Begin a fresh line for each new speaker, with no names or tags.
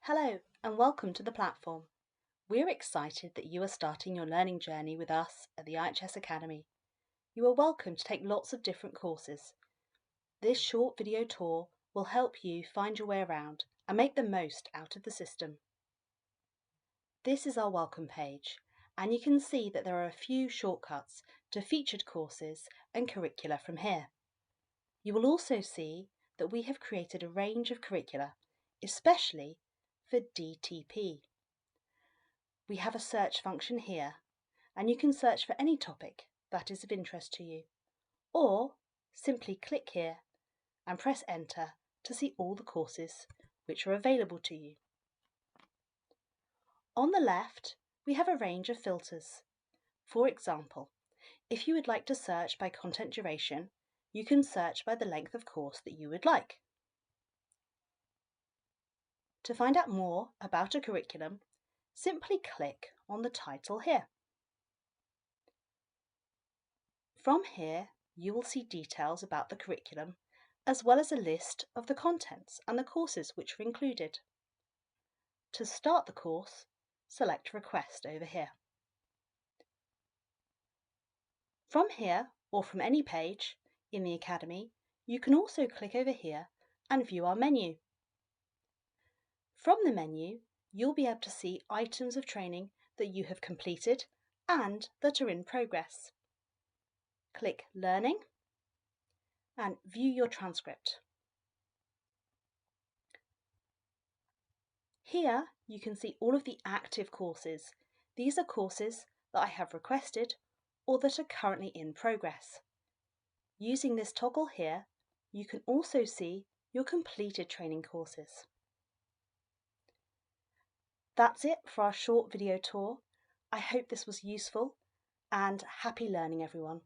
Hello and welcome to the platform. We're excited that you are starting your learning journey with us at the IHS Academy. You are welcome to take lots of different courses. This short video tour will help you find your way around and make the most out of the system. This is our welcome page, and you can see that there are a few shortcuts to featured courses and curricula from here. You will also see that we have created a range of curricula, especially for DTP. We have a search function here, and you can search for any topic that is of interest to you, or simply click here and press enter to see all the courses which are available to you. On the left, we have a range of filters. For example, if you would like to search by content duration, you can search by the length of course that you would like. To find out more about a curriculum, simply click on the title here. From here, you will see details about the curriculum, as well as a list of the contents and the courses which are included. To start the course, select Request over here. From here, or from any page in the Academy, you can also click over here and view our menu. From the menu, you'll be able to see items of training that you have completed and that are in progress. Click Learning and view your transcript. Here you can see all of the active courses. These are courses that I have requested or that are currently in progress. Using this toggle here, you can also see your completed training courses. That's it for our short video tour. I hope this was useful and happy learning, everyone.